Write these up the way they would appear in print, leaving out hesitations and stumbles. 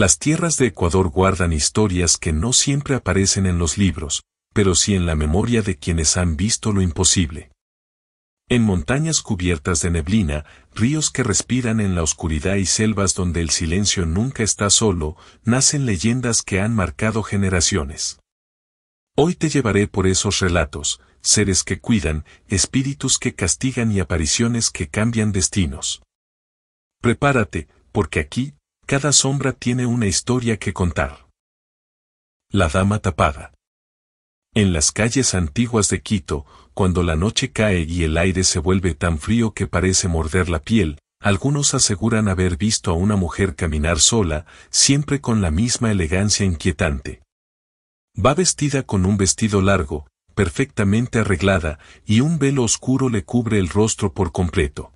Las tierras de Ecuador guardan historias que no siempre aparecen en los libros, pero sí en la memoria de quienes han visto lo imposible. En montañas cubiertas de neblina, ríos que respiran en la oscuridad y selvas donde el silencio nunca está solo, nacen leyendas que han marcado generaciones. Hoy te llevaré por esos relatos, seres que cuidan, espíritus que castigan y apariciones que cambian destinos. Prepárate, porque aquí, cada sombra tiene una historia que contar. La dama tapada. En las calles antiguas de Quito, cuando la noche cae y el aire se vuelve tan frío que parece morder la piel, algunos aseguran haber visto a una mujer caminar sola, siempre con la misma elegancia inquietante. Va vestida con un vestido largo, perfectamente arreglada, y un velo oscuro le cubre el rostro por completo.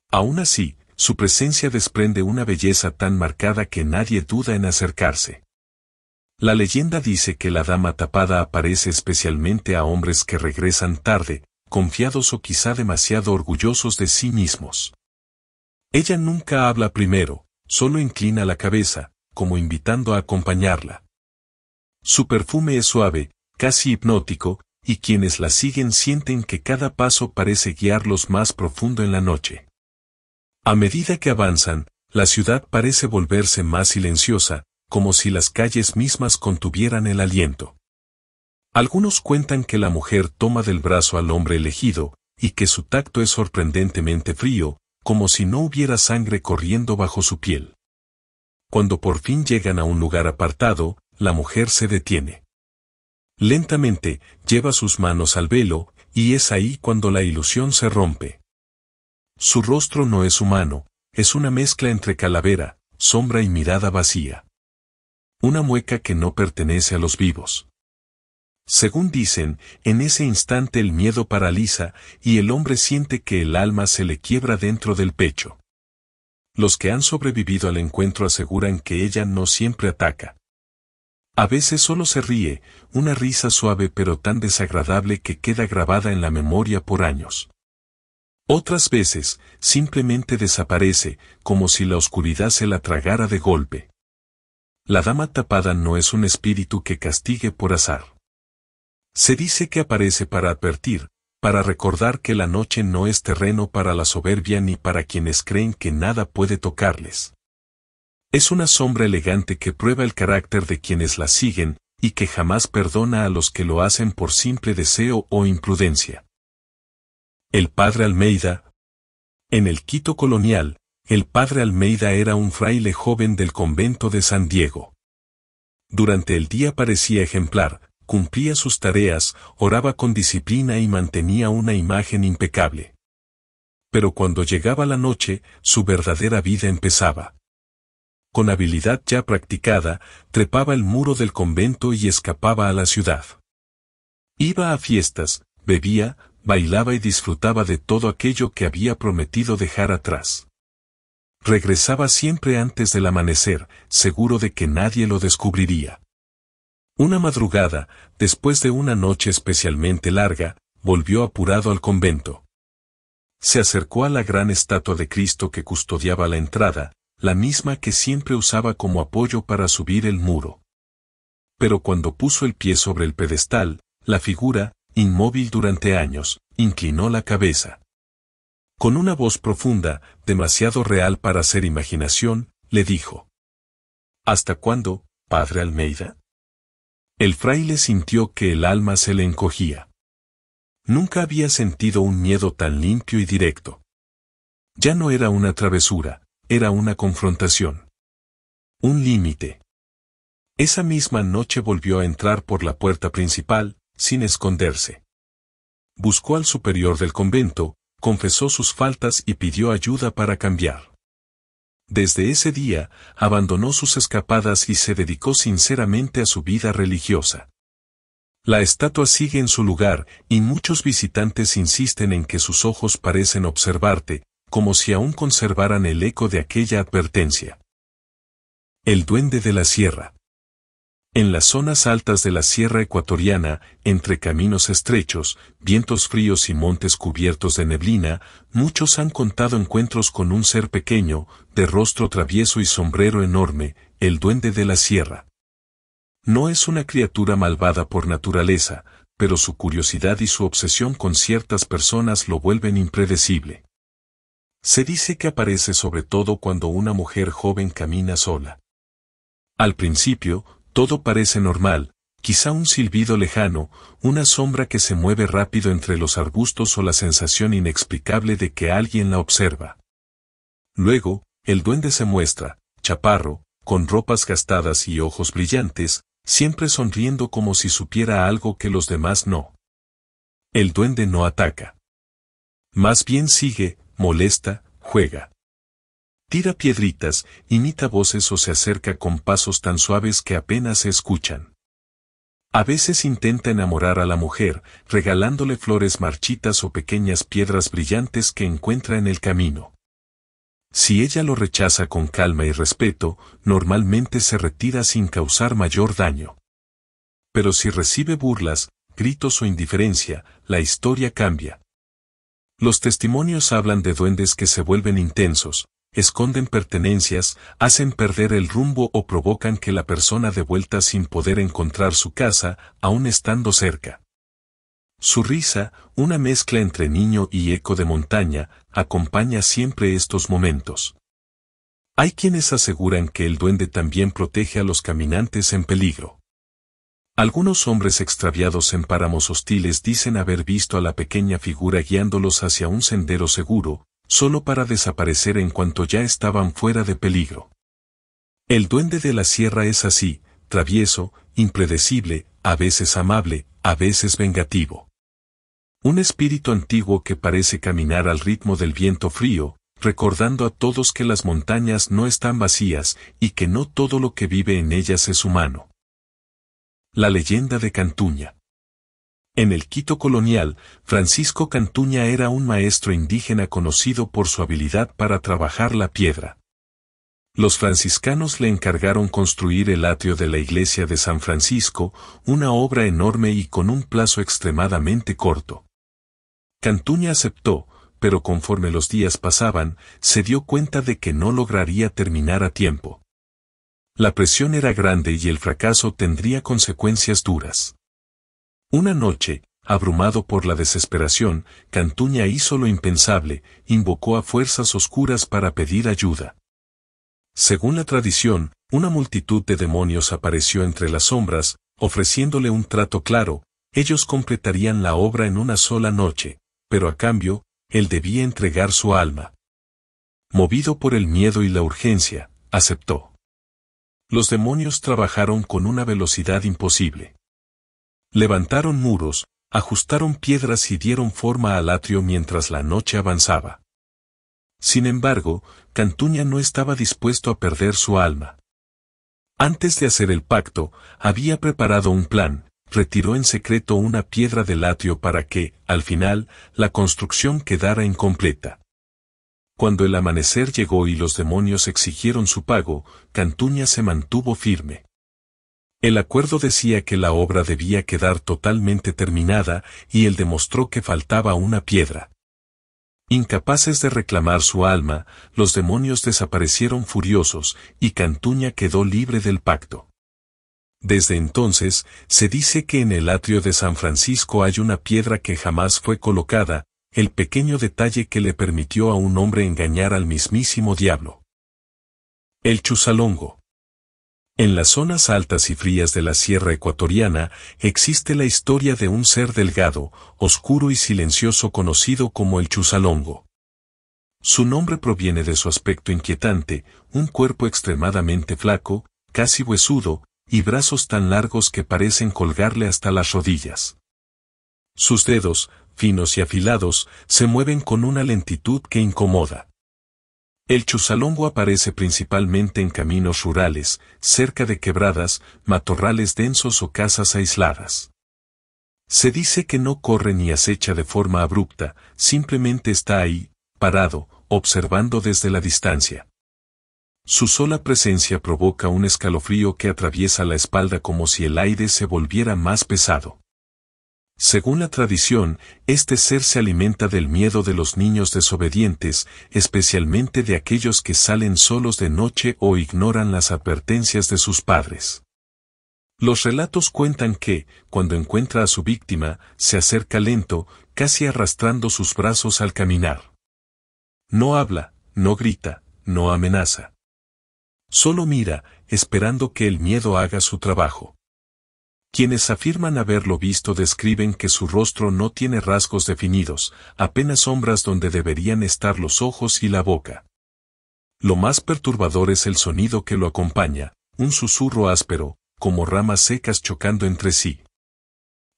Aún así, su presencia desprende una belleza tan marcada que nadie duda en acercarse. La leyenda dice que la dama tapada aparece especialmente a hombres que regresan tarde, confiados o quizá demasiado orgullosos de sí mismos. Ella nunca habla primero, solo inclina la cabeza, como invitando a acompañarla. Su perfume es suave, casi hipnótico, y quienes la siguen sienten que cada paso parece guiarlos más profundo en la noche. A medida que avanzan, la ciudad parece volverse más silenciosa, como si las calles mismas contuvieran el aliento. Algunos cuentan que la mujer toma del brazo al hombre elegido, y que su tacto es sorprendentemente frío, como si no hubiera sangre corriendo bajo su piel. Cuando por fin llegan a un lugar apartado, la mujer se detiene. Lentamente, lleva sus manos al velo, y es ahí cuando la ilusión se rompe. Su rostro no es humano, es una mezcla entre calavera, sombra y mirada vacía. Una mueca que no pertenece a los vivos. Según dicen, en ese instante el miedo paraliza, y el hombre siente que el alma se le quiebra dentro del pecho. Los que han sobrevivido al encuentro aseguran que ella no siempre ataca. A veces solo se ríe, una risa suave pero tan desagradable que queda grabada en la memoria por años. Otras veces, simplemente desaparece, como si la oscuridad se la tragara de golpe. La dama tapada no es un espíritu que castigue por azar. Se dice que aparece para advertir, para recordar que la noche no es terreno para la soberbia ni para quienes creen que nada puede tocarles. Es una sombra elegante que prueba el carácter de quienes la siguen, y que jamás perdona a los que lo hacen por simple deseo o imprudencia. El padre Almeida. En el Quito colonial, el padre Almeida era un fraile joven del convento de San Diego. Durante el día parecía ejemplar, cumplía sus tareas, oraba con disciplina y mantenía una imagen impecable. Pero cuando llegaba la noche, su verdadera vida empezaba. Con habilidad ya practicada, trepaba el muro del convento y escapaba a la ciudad. Iba a fiestas, bebía, bailaba y disfrutaba de todo aquello que había prometido dejar atrás. Regresaba siempre antes del amanecer, seguro de que nadie lo descubriría. Una madrugada, después de una noche especialmente larga, volvió apurado al convento. Se acercó a la gran estatua de Cristo que custodiaba la entrada, la misma que siempre usaba como apoyo para subir el muro. Pero cuando puso el pie sobre el pedestal, la figura, inmóvil durante años, inclinó la cabeza. Con una voz profunda, demasiado real para ser imaginación, le dijo: ¿Hasta cuándo, padre Almeida? El fraile sintió que el alma se le encogía. Nunca había sentido un miedo tan limpio y directo. Ya no era una travesura, era una confrontación. Un límite. Esa misma noche volvió a entrar por la puerta principal, sin esconderse. Buscó al superior del convento, confesó sus faltas y pidió ayuda para cambiar. Desde ese día, abandonó sus escapadas y se dedicó sinceramente a su vida religiosa. La estatua sigue en su lugar, y muchos visitantes insisten en que sus ojos parecen observarte, como si aún conservaran el eco de aquella advertencia. El duende de la sierra. En las zonas altas de la sierra ecuatoriana, entre caminos estrechos, vientos fríos y montes cubiertos de neblina, muchos han contado encuentros con un ser pequeño, de rostro travieso y sombrero enorme, el duende de la sierra. No es una criatura malvada por naturaleza, pero su curiosidad y su obsesión con ciertas personas lo vuelven impredecible. Se dice que aparece sobre todo cuando una mujer joven camina sola. Al principio, todo parece normal, quizá un silbido lejano, una sombra que se mueve rápido entre los arbustos o la sensación inexplicable de que alguien la observa. Luego, el duende se muestra, chaparro, con ropas gastadas y ojos brillantes, siempre sonriendo como si supiera algo que los demás no. El duende no ataca. Más bien sigue, molesta, juega. Tira piedritas, imita voces o se acerca con pasos tan suaves que apenas se escuchan. A veces intenta enamorar a la mujer, regalándole flores marchitas o pequeñas piedras brillantes que encuentra en el camino. Si ella lo rechaza con calma y respeto, normalmente se retira sin causar mayor daño. Pero si recibe burlas, gritos o indiferencia, la historia cambia. Los testimonios hablan de duendes que se vuelven intensos, esconden pertenencias, hacen perder el rumbo o provocan que la persona dé vuelta sin poder encontrar su casa, aún estando cerca. Su risa, una mezcla entre niño y eco de montaña, acompaña siempre estos momentos. Hay quienes aseguran que el duende también protege a los caminantes en peligro. Algunos hombres extraviados en páramos hostiles dicen haber visto a la pequeña figura guiándolos hacia un sendero seguro, solo para desaparecer en cuanto ya estaban fuera de peligro. El duende de la sierra es así, travieso, impredecible, a veces amable, a veces vengativo. Un espíritu antiguo que parece caminar al ritmo del viento frío, recordando a todos que las montañas no están vacías y que no todo lo que vive en ellas es humano. La leyenda de Cantuña. En el Quito colonial, Francisco Cantuña era un maestro indígena conocido por su habilidad para trabajar la piedra. Los franciscanos le encargaron construir el atrio de la iglesia de San Francisco, una obra enorme y con un plazo extremadamente corto. Cantuña aceptó, pero conforme los días pasaban, se dio cuenta de que no lograría terminar a tiempo. La presión era grande y el fracaso tendría consecuencias duras. Una noche, abrumado por la desesperación, Cantuña hizo lo impensable, invocó a fuerzas oscuras para pedir ayuda. Según la tradición, una multitud de demonios apareció entre las sombras, ofreciéndole un trato claro: ellos completarían la obra en una sola noche, pero a cambio, él debía entregar su alma. Movido por el miedo y la urgencia, aceptó. Los demonios trabajaron con una velocidad imposible. Levantaron muros, ajustaron piedras y dieron forma al atrio mientras la noche avanzaba. Sin embargo, Cantuña no estaba dispuesto a perder su alma. Antes de hacer el pacto, había preparado un plan: retiró en secreto una piedra del atrio para que, al final, la construcción quedara incompleta. Cuando el amanecer llegó y los demonios exigieron su pago, Cantuña se mantuvo firme. El acuerdo decía que la obra debía quedar totalmente terminada, y él demostró que faltaba una piedra. Incapaces de reclamar su alma, los demonios desaparecieron furiosos, y Cantuña quedó libre del pacto. Desde entonces, se dice que en el atrio de San Francisco hay una piedra que jamás fue colocada, el pequeño detalle que le permitió a un hombre engañar al mismísimo diablo. El Chusalongo. En las zonas altas y frías de la sierra ecuatoriana, existe la historia de un ser delgado, oscuro y silencioso conocido como el Chusalongo. Su nombre proviene de su aspecto inquietante: un cuerpo extremadamente flaco, casi huesudo, y brazos tan largos que parecen colgarle hasta las rodillas. Sus dedos, finos y afilados, se mueven con una lentitud que incomoda. El Chusalongo aparece principalmente en caminos rurales, cerca de quebradas, matorrales densos o casas aisladas. Se dice que no corre ni acecha de forma abrupta, simplemente está ahí, parado, observando desde la distancia. Su sola presencia provoca un escalofrío que atraviesa la espalda como si el aire se volviera más pesado. Según la tradición, este ser se alimenta del miedo de los niños desobedientes, especialmente de aquellos que salen solos de noche o ignoran las advertencias de sus padres. Los relatos cuentan que, cuando encuentra a su víctima, se acerca lento, casi arrastrando sus brazos al caminar. No habla, no grita, no amenaza. Solo mira, esperando que el miedo haga su trabajo. Quienes afirman haberlo visto describen que su rostro no tiene rasgos definidos, apenas sombras donde deberían estar los ojos y la boca. Lo más perturbador es el sonido que lo acompaña, un susurro áspero, como ramas secas chocando entre sí.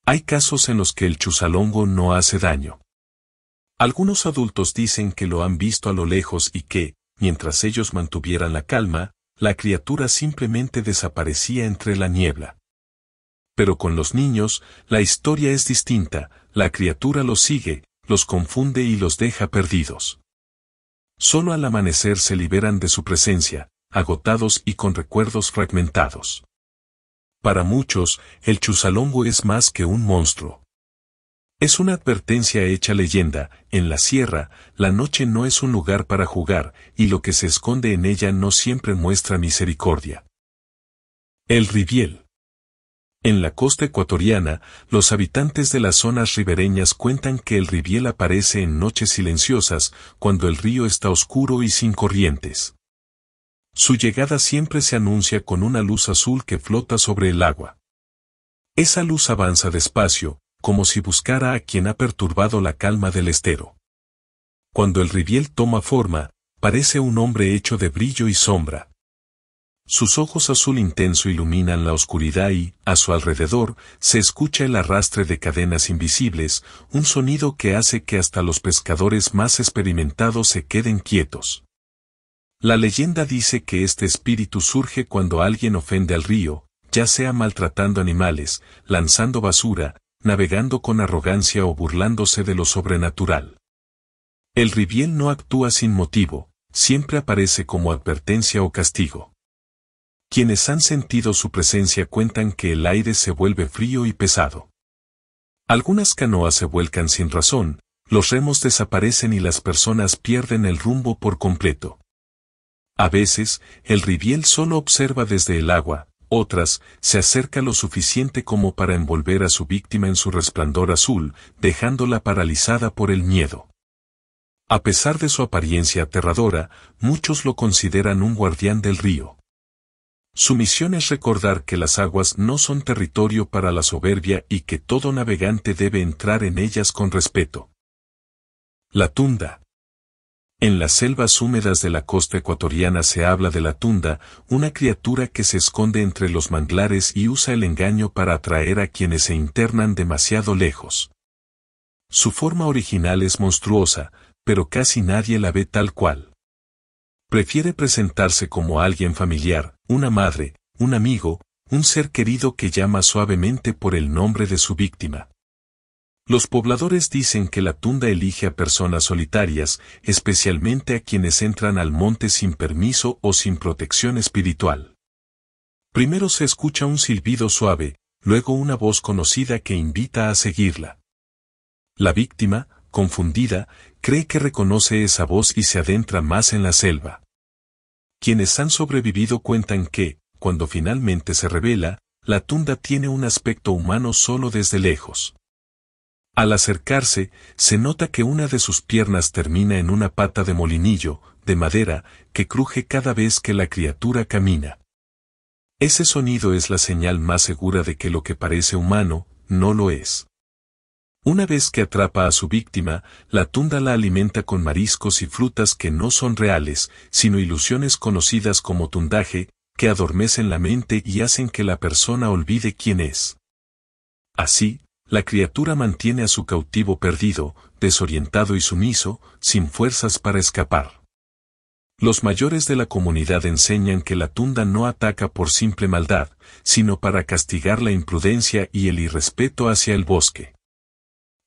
Hay casos en los que el chusalongo no hace daño. Algunos adultos dicen que lo han visto a lo lejos y que, mientras ellos mantuvieran la calma, la criatura simplemente desaparecía entre la niebla. Pero con los niños, la historia es distinta, la criatura los sigue, los confunde y los deja perdidos. Solo al amanecer se liberan de su presencia, agotados y con recuerdos fragmentados. Para muchos, el chusalongo es más que un monstruo. Es una advertencia hecha leyenda: en la sierra, la noche no es un lugar para jugar, y lo que se esconde en ella no siempre muestra misericordia. El riviel. En la costa ecuatoriana, los habitantes de las zonas ribereñas cuentan que el riviel aparece en noches silenciosas, cuando el río está oscuro y sin corrientes. Su llegada siempre se anuncia con una luz azul que flota sobre el agua. Esa luz avanza despacio, como si buscara a quien ha perturbado la calma del estero. Cuando el riviel toma forma, parece un hombre hecho de brillo y sombra. Sus ojos azul intenso iluminan la oscuridad y, a su alrededor, se escucha el arrastre de cadenas invisibles, un sonido que hace que hasta los pescadores más experimentados se queden quietos. La leyenda dice que este espíritu surge cuando alguien ofende al río, ya sea maltratando animales, lanzando basura, navegando con arrogancia o burlándose de lo sobrenatural. El riviel no actúa sin motivo, siempre aparece como advertencia o castigo. Quienes han sentido su presencia cuentan que el aire se vuelve frío y pesado. Algunas canoas se vuelcan sin razón, los remos desaparecen y las personas pierden el rumbo por completo. A veces, el riviel solo observa desde el agua, otras, se acerca lo suficiente como para envolver a su víctima en su resplandor azul, dejándola paralizada por el miedo. A pesar de su apariencia aterradora, muchos lo consideran un guardián del río. Su misión es recordar que las aguas no son territorio para la soberbia y que todo navegante debe entrar en ellas con respeto. La tunda. En las selvas húmedas de la costa ecuatoriana se habla de la tunda, una criatura que se esconde entre los manglares y usa el engaño para atraer a quienes se internan demasiado lejos. Su forma original es monstruosa, pero casi nadie la ve tal cual. Prefiere presentarse como alguien familiar, una madre, un amigo, un ser querido que llama suavemente por el nombre de su víctima. Los pobladores dicen que la tunda elige a personas solitarias, especialmente a quienes entran al monte sin permiso o sin protección espiritual. Primero se escucha un silbido suave, luego una voz conocida que invita a seguirla. La víctima, confundida, cree que reconoce esa voz y se adentra más en la selva. Quienes han sobrevivido cuentan que, cuando finalmente se revela, la tunda tiene un aspecto humano solo desde lejos. Al acercarse, se nota que una de sus piernas termina en una pata de molinillo, de madera, que cruje cada vez que la criatura camina. Ese sonido es la señal más segura de que lo que parece humano, no lo es. Una vez que atrapa a su víctima, la tunda la alimenta con mariscos y frutas que no son reales, sino ilusiones conocidas como tundaje, que adormecen la mente y hacen que la persona olvide quién es. Así, la criatura mantiene a su cautivo perdido, desorientado y sumiso, sin fuerzas para escapar. Los mayores de la comunidad enseñan que la tunda no ataca por simple maldad, sino para castigar la imprudencia y el irrespeto hacia el bosque.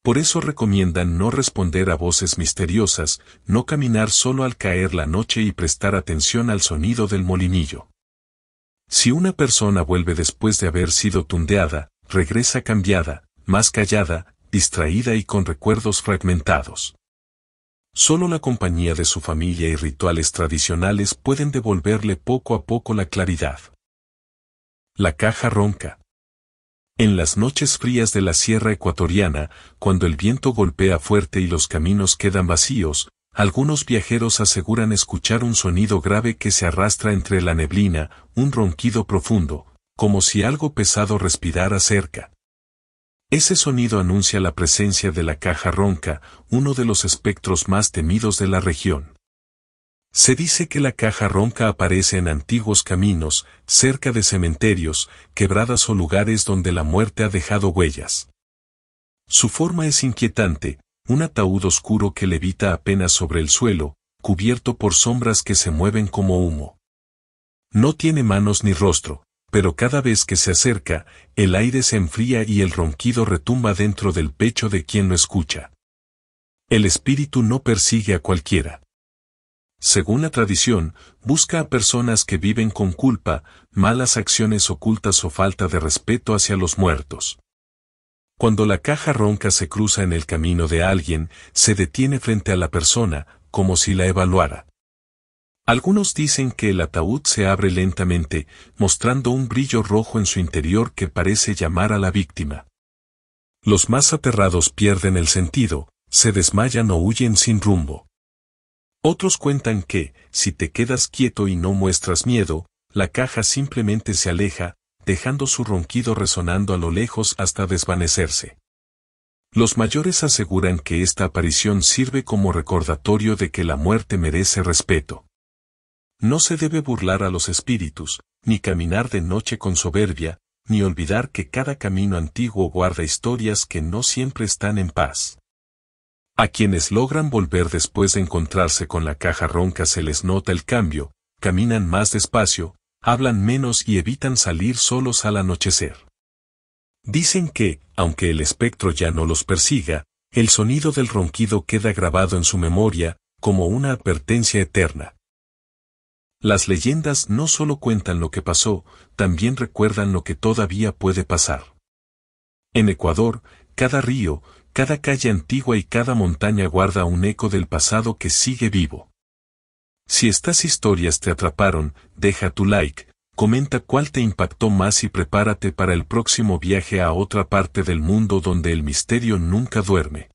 Por eso recomiendan no responder a voces misteriosas, no caminar solo al caer la noche y prestar atención al sonido del molinillo. Si una persona vuelve después de haber sido tundeada, regresa cambiada, más callada, distraída y con recuerdos fragmentados. Solo la compañía de su familia y rituales tradicionales pueden devolverle poco a poco la claridad. La caja ronca. En las noches frías de la sierra ecuatoriana, cuando el viento golpea fuerte y los caminos quedan vacíos, algunos viajeros aseguran escuchar un sonido grave que se arrastra entre la neblina, un ronquido profundo, como si algo pesado respirara cerca. Ese sonido anuncia la presencia de la caja ronca, uno de los espectros más temidos de la región. Se dice que la caja ronca aparece en antiguos caminos, cerca de cementerios, quebradas o lugares donde la muerte ha dejado huellas. Su forma es inquietante, un ataúd oscuro que levita apenas sobre el suelo, cubierto por sombras que se mueven como humo. No tiene manos ni rostro, pero cada vez que se acerca, el aire se enfría y el ronquido retumba dentro del pecho de quien lo escucha. El espíritu no persigue a cualquiera. Según la tradición, busca a personas que viven con culpa, malas acciones ocultas o falta de respeto hacia los muertos. Cuando la caja ronca se cruza en el camino de alguien, se detiene frente a la persona, como si la evaluara. Algunos dicen que el ataúd se abre lentamente, mostrando un brillo rojo en su interior que parece llamar a la víctima. Los más aterrados pierden el sentido, se desmayan o huyen sin rumbo. Otros cuentan que, si te quedas quieto y no muestras miedo, la caja simplemente se aleja, dejando su ronquido resonando a lo lejos hasta desvanecerse. Los mayores aseguran que esta aparición sirve como recordatorio de que la muerte merece respeto. No se debe burlar a los espíritus, ni caminar de noche con soberbia, ni olvidar que cada camino antiguo guarda historias que no siempre están en paz. A quienes logran volver después de encontrarse con la caja ronca se les nota el cambio, caminan más despacio, hablan menos y evitan salir solos al anochecer. Dicen que, aunque el espectro ya no los persiga, el sonido del ronquido queda grabado en su memoria, como una advertencia eterna. Las leyendas no solo cuentan lo que pasó, también recuerdan lo que todavía puede pasar. En Ecuador, cada río, cada calle antigua y cada montaña guarda un eco del pasado que sigue vivo. Si estas historias te atraparon, deja tu like, comenta cuál te impactó más y prepárate para el próximo viaje a otra parte del mundo donde el misterio nunca duerme.